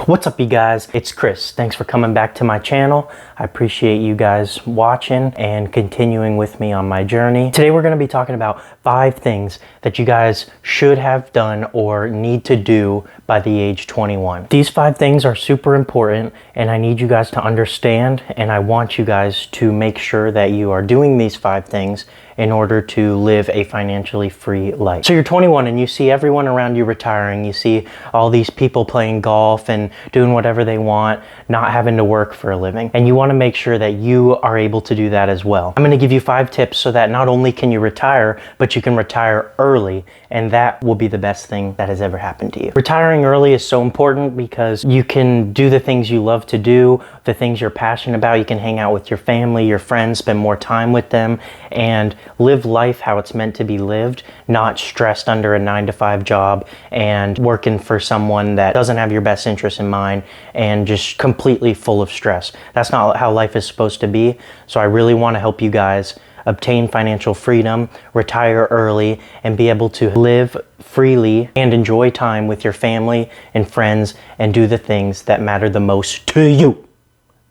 What's up, you guys? It's Chris. Thanks for coming back to my channel. I appreciate you guys watching and continuing with me on my journey. Today we're going to be talking about 5 things that you guys should have done or need to do by the age 21. These 5 things are super important and I need you guys to understand, and I want you guys to make sure that you are doing these 5 things in order to live a financially free life. So you're 21 and you see everyone around you retiring. You see all these people playing golf and doing whatever they want, not having to work for a living. And you want to make sure that you are able to do that as well. I'm going to give you 5 tips so that not only can you retire, but you can retire early, and that will be the best thing that has ever happened to you. Retiring early is so important because you can do the things you love to do, the things you're passionate about. You can hang out with your family, your friends, spend more time with them, and live life how it's meant to be lived, not stressed under a 9-to-5 job and working for someone that doesn't have your best interest in mind and just completely full of stress. That's not how life is supposed to be. So I really want to help you guys obtain financial freedom, retire early, and be able to live freely and enjoy time with your family and friends and do the things that matter the most to you.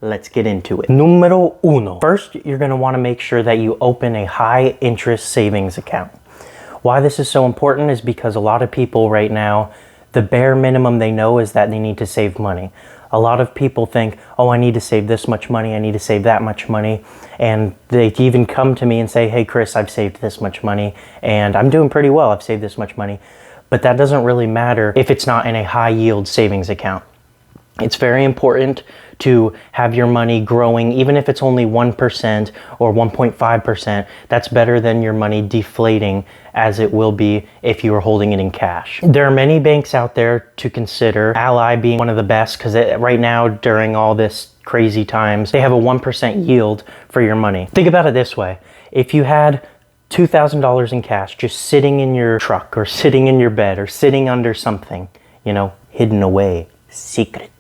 Let's get into it. Numero uno. First, you're going to want to make sure that you open a high interest savings account. Why this is so important is because a lot of people right now, the bare minimum they know is that they need to save money. A lot of people think, oh, I need to save this much money, I need to save that much money. And they even come to me and say, hey, Chris, I've saved this much money and I'm doing pretty well. I've saved this much money. But that doesn't really matter if it's not in a high yield savings account. It's very important to have your money growing, even if it's only 1% or 1.5%. That's better than your money deflating as it will be if you were holding it in cash. There are many banks out there to consider, Ally being one of the best, because right now during all this crazy times, they have a 1% yield for your money. Think about it this way. If you had $2,000 in cash just sitting in your truck or sitting in your bed or sitting under something, hidden away, secret.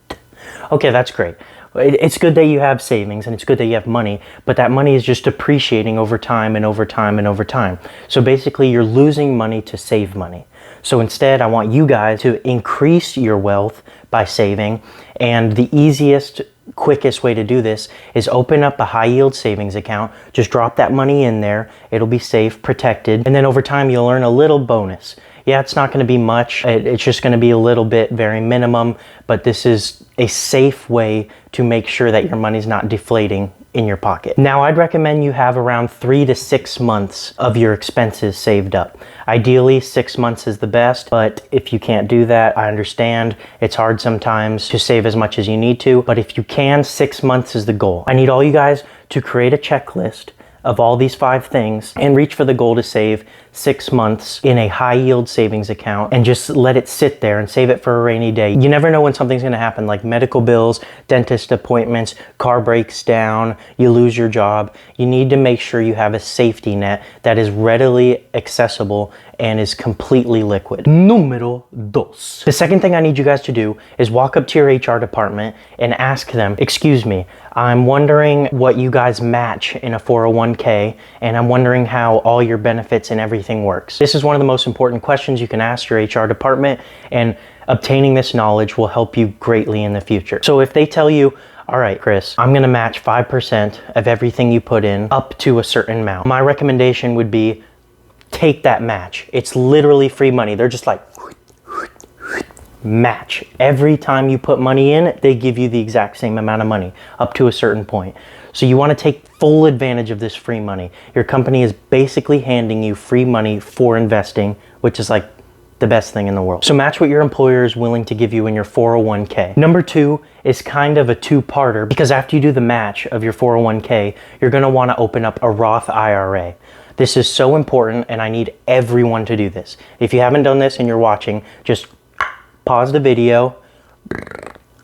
Okay, that's great. It's good that you have savings and it's good that you have money, but that money is just appreciating over time and over time and over time. So basically you're losing money to save money. So instead, I want you guys to increase your wealth by saving, and the easiest, quickest way to do this is open up a high yield savings account. Just drop that money in there. It'll be safe, protected, and then over time you'll earn a little bonus. Yeah, it's not going to be much. It's just going to be a little bit, very minimum, but this is a safe way to make sure that your money's not deflating in your pocket. Now, I'd recommend you have around 3 to 6 months of your expenses saved up. Ideally, 6 months is the best, but if you can't do that, I understand. It's hard sometimes to save as much as you need to, but if you can, 6 months is the goal. I need all you guys to create a checklist of all these 5 things and reach for the goal to save 6 months in a high yield savings account, and just let it sit there and save it for a rainy day. You never know when something's going to happen, like medical bills, dentist appointments, car breaks down, you lose your job. You need to make sure you have a safety net that is readily accessible and is completely liquid. Numero dos. The second thing I need you guys to do is walk up to your HR department and ask them, excuse me, I'm wondering what you guys match in a 401k, and I'm wondering how all your benefits and everything works. This is one of the most important questions you can ask your HR department, and obtaining this knowledge will help you greatly in the future. So if they tell you, all right, Chris, I'm gonna match 5% of everything you put in up to a certain amount, my recommendation would be take that match. It's literally free money. They're just like, match. Every time you put money in, they give you the exact same amount of money up to a certain point. So you want to take full advantage of this free money. Your company is basically handing you free money for investing, which is like the best thing in the world. So match what your employer is willing to give you in your 401k. Number 2 is kind of a 2-parter, because after you do the match of your 401k, you're going to want to open up a Roth IRA. This is so important, and I need everyone to do this. If you haven't done this and you're watching, just pause the video,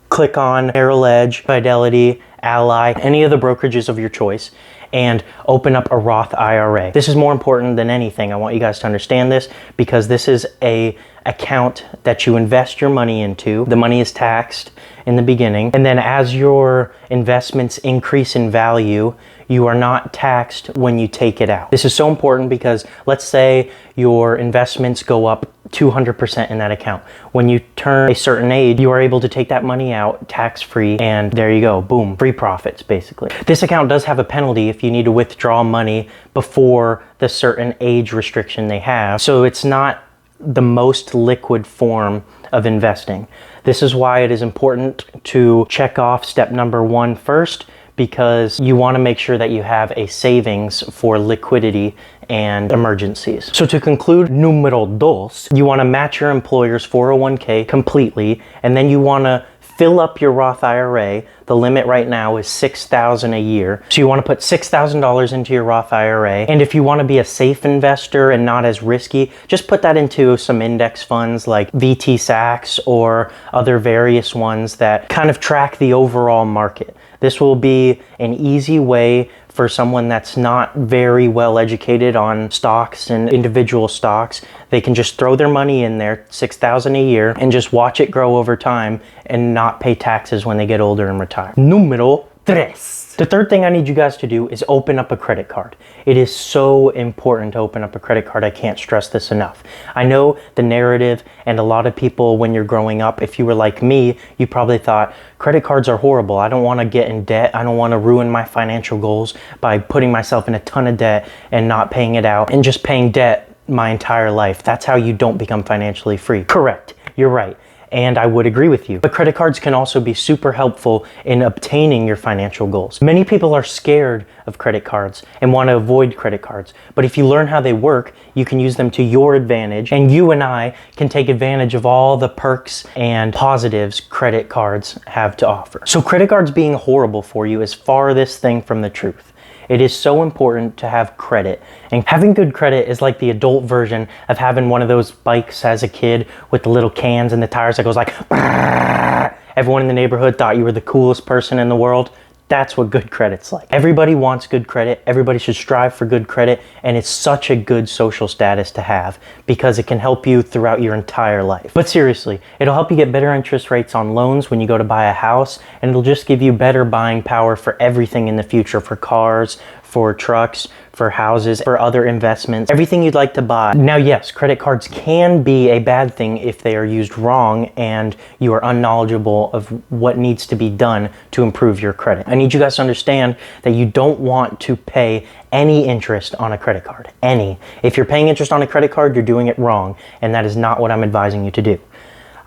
click on Merrill Edge, Fidelity, Ally, any of the brokerages of your choice, and open up a Roth IRA. This is more important than anything. I want you guys to understand this, because this is a account that you invest your money into. The money is taxed in the beginning, and then as your investments increase in value, you are not taxed when you take it out. This is so important because let's say your investments go up 200% in that account. When you turn a certain age, you are able to take that money out tax-free, and there you go, boom, free profits basically. This account does have a penalty if you need to withdraw money before the certain age restriction they have. So it's not the most liquid form of investing. This is why it is important to check off step number 1 first, because you want to make sure that you have a savings for liquidity and emergencies. So to conclude, numero dos, you want to match your employer's 401k completely, and then you want to fill up your Roth IRA. The limit right now is $6,000 a year. So you want to put $6,000 into your Roth IRA. And if you want to be a safe investor and not as risky, just put that into some index funds like VT-Sax or other various ones that kind of track the overall market. This will be an easy way for someone that's not very well educated on stocks and individual stocks. They can just throw their money in there, $6,000 a year, and just watch it grow over time and not pay taxes when they get older and retire. Numero tres. The third thing I need you guys to do is open up a credit card. It is so important to open up a credit card. I can't stress this enough. I know the narrative, and a lot of people when you're growing up, if you were like me, you probably thought credit cards are horrible. I don't want to get in debt. I don't want to ruin my financial goals by putting myself in a ton of debt and not paying it out and just paying debt my entire life. That's how you don't become financially free. Correct. You're right. And I would agree with you. But credit cards can also be super helpful in obtaining your financial goals. Many people are scared of credit cards and want to avoid credit cards. But if you learn how they work, you can use them to your advantage, and you and I can take advantage of all the perks and positives credit cards have to offer. So credit cards being horrible for you is farthest thing from the truth. It is so important to have credit, and having good credit is like the adult version of having one of those bikes as a kid with the little cans and the tires that goes like brrr. Everyone in the neighborhood thought you were the coolest person in the world. That's what good credit's like. Everybody wants good credit. Everybody should strive for good credit, and it's such a good social status to have because it can help you throughout your entire life. But seriously, it'll help you get better interest rates on loans when you go to buy a house, and it'll just give you better buying power for everything in the future, for cars, for trucks, for houses, for other investments, everything you'd like to buy. Now, yes, credit cards can be a bad thing if they are used wrong and you are unknowledgeable of what needs to be done to improve your credit. I need you guys to understand that you don't want to pay any interest on a credit card. Any. If you're paying interest on a credit card, you're doing it wrong, and that is not what I'm advising you to do.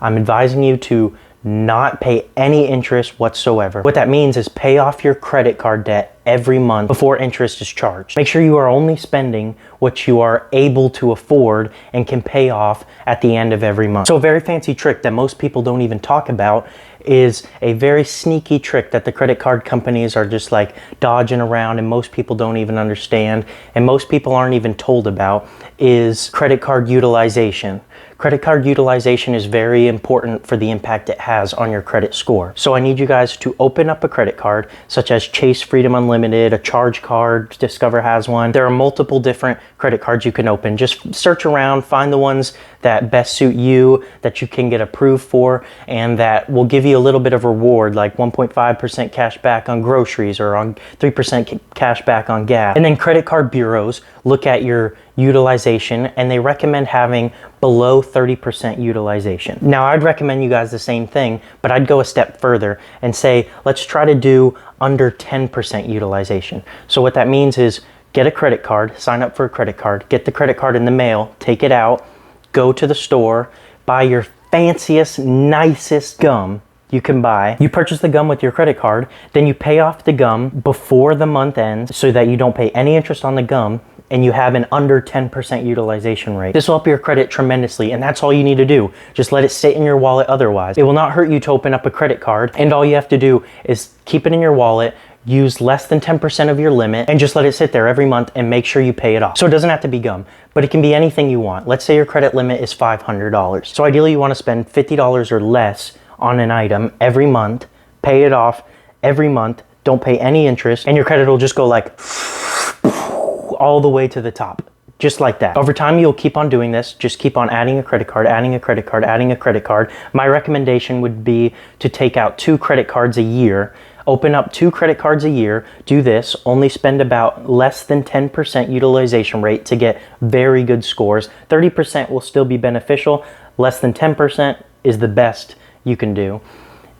I'm advising you to not pay any interest whatsoever. What that means is pay off your credit card debt every month before interest is charged. Make sure you are only spending what you are able to afford and can pay off at the end of every month. So a very fancy trick that most people don't even talk about is a very sneaky trick that the credit card companies are just like dodging around, and most people don't even understand, and most people aren't even told about, is credit card utilization. Credit card utilization is very important for the impact it has on your credit score. So I need you guys to open up a credit card, such as Chase Freedom Unlimited, a Charge card, Discover has one. There are multiple different credit cards you can open. Just search around, find the ones that best suit you, that you can get approved for, and that will give you a little bit of reward, like 1.5% cash back on groceries or on 3% cash back on gas. And then credit card bureaus look at your utilization, and they recommend having below 30% utilization. Now, I'd recommend you guys the same thing, but I'd go a step further and say, let's try to do under 10% utilization. So what that means is get a credit card, sign up for a credit card, get the credit card in the mail, take it out, go to the store, buy your fanciest, nicest gum you can buy. You purchase the gum with your credit card, then you pay off the gum before the month ends so that you don't pay any interest on the gum, and you have an under 10% utilization rate. This will help your credit tremendously, and that's all you need to do. Just let it sit in your wallet otherwise. It will not hurt you to open up a credit card, and all you have to do is keep it in your wallet, use less than 10% of your limit, and just let it sit there every month and make sure you pay it off. So it doesn't have to be gum, but it can be anything you want. Let's say your credit limit is $500. So ideally you want to spend $50 or less on an item every month, pay it off every month, don't pay any interest, and your credit will just go like all the way to the top. Just like that. Over time, you'll keep on doing this. Just keep on adding a credit card, adding a credit card, adding a credit card. My recommendation would be to take out 2 credit cards a year. Open up 2 credit cards a year. Do this. Only spend about less than 10% utilization rate to get very good scores. 30% will still be beneficial. Less than 10% is the best you can do.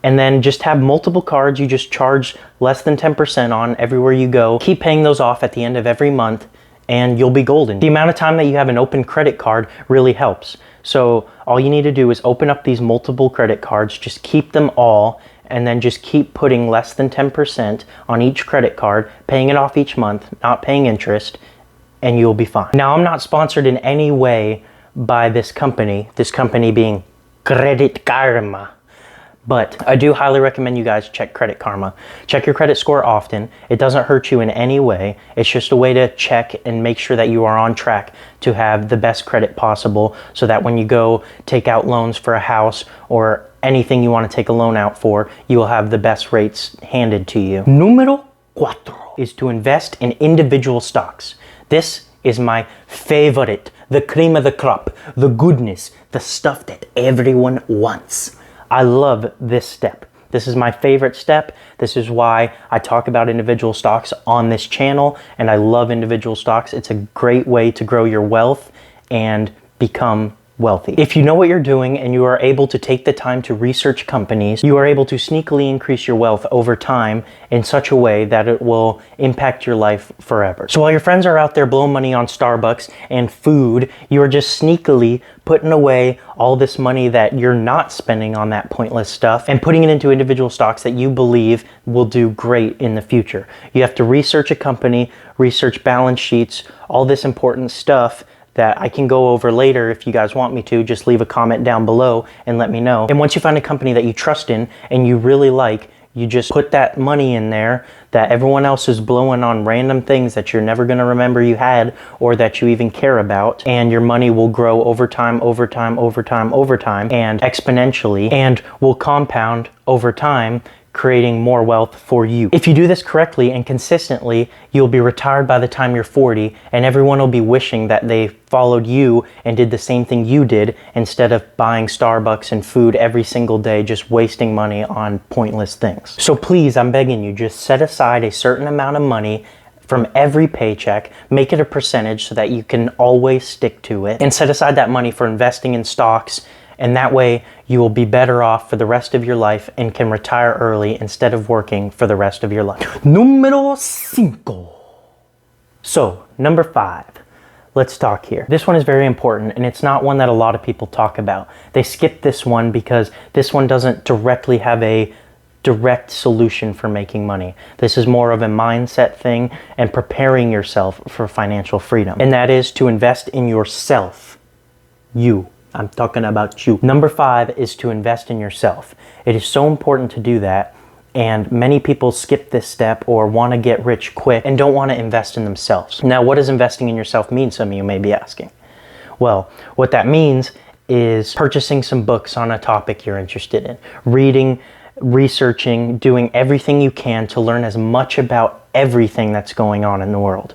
And then just have multiple cards you just charge less than 10% on everywhere you go. Keep paying those off at the end of every month, and you'll be golden. The amount of time that you have an open credit card really helps. So all you need to do is open up these multiple credit cards, just keep them all, and then just keep putting less than 10% on each credit card, paying it off each month, not paying interest, and you'll be fine. Now, I'm not sponsored in any way by this company being Credit Karma. But I do highly recommend you guys check Credit Karma. Check your credit score often. It doesn't hurt you in any way. It's just a way to check and make sure that you are on track to have the best credit possible, so that when you go take out loans for a house or anything you want to take a loan out for, you will have the best rates handed to you. Número 4 is to invest in individual stocks. This is my favorite, the cream of the crop, the goodness, the stuff that everyone wants. I love this step. This is my favorite step. This is why I talk about individual stocks on this channel, and I love individual stocks. It's a great way to grow your wealth and become wealthy. If you know what you're doing and you are able to take the time to research companies, you are able to sneakily increase your wealth over time in such a way that it will impact your life forever. So while your friends are out there blowing money on Starbucks and food, you are just sneakily putting away all this money that you're not spending on that pointless stuff and putting it into individual stocks that you believe will do great in the future. You have to research a company, research balance sheets, all this important stuff that I can go over later if you guys want me to. Just leave a comment down below and let me know. And once you find a company that you trust in and you really like, you just put that money in there that everyone else is blowing on random things that you're never going to remember you had or that you even care about, and your money will grow over time, and exponentially, and will compound over time, creating more wealth for you. If you do this correctly and consistently, you'll be retired by the time you're 40, and everyone will be wishing that they followed you and did the same thing you did, instead of buying Starbucks and food every single day, just wasting money on pointless things. So please, I'm begging you, just set aside a certain amount of money from every paycheck, make it a percentage so that you can always stick to it, and set aside that money for investing in stocks. And that way you will be better off for the rest of your life and can retire early instead of working for the rest of your life. Número 5. So, number 5. Let's talk here. This one is very important, and it's not one that a lot of people talk about. They skip this one because this one doesn't directly have a direct solution for making money. This is more of a mindset thing and preparing yourself for financial freedom. And that is to invest in yourself. You. I'm talking about you. Number 5 is to invest in yourself. It is so important to do that, and many people skip this step or want to get rich quick and don't want to invest in themselves. Now, what does investing in yourself mean, some of you may be asking? Well, what that means is purchasing some books on a topic you're interested in, reading, researching, doing everything you can to learn as much about everything that's going on in the world.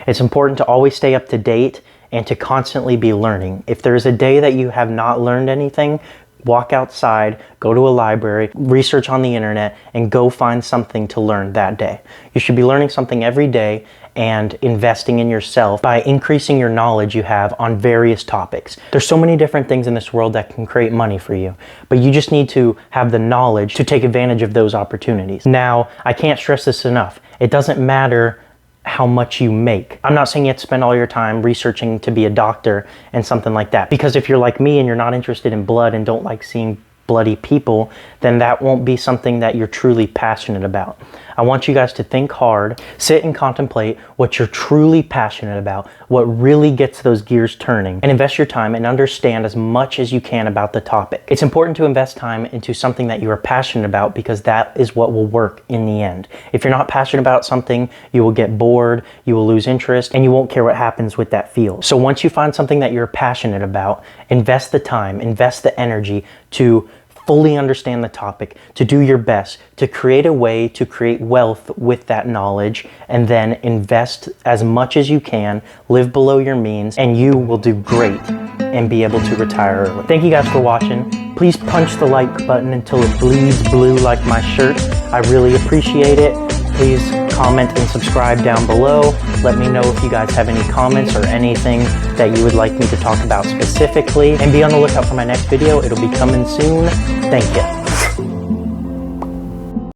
It's important to always stay up to date and to constantly be learning. If there's a day that you have not learned anything, walk outside, go to a library, research on the internet, and go find something to learn that day. You should be learning something every day and investing in yourself by increasing your knowledge you have on various topics. There's so many different things in this world that can create money for you, but you just need to have the knowledge to take advantage of those opportunities. Now, I can't stress this enough. It doesn't matter how much you make. I'm not saying you have to spend all your time researching to be a doctor and something like that, because if you're like me and you're not interested in blood and don't like seeing bloody people, then that won't be something that you're truly passionate about. I want you guys to think hard, sit and contemplate what you're truly passionate about, what really gets those gears turning, and invest your time and understand as much as you can about the topic. It's important to invest time into something that you are passionate about, because that is what will work in the end. If you're not passionate about something, you will get bored, you will lose interest, and you won't care what happens with that field. So once you find something that you're passionate about, invest the time, invest the energy to fully understand the topic, to do your best, to create a way to create wealth with that knowledge, and then invest as much as you can, live below your means, and you will do great and be able to retire early. Thank you guys for watching. Please punch the like button until it bleeds blue like my shirt. I really appreciate it. Please comment and subscribe down below. Let me know if you guys have any comments or anything that you would like me to talk about specifically. And be on the lookout for my next video. It'll be coming soon. Thank you.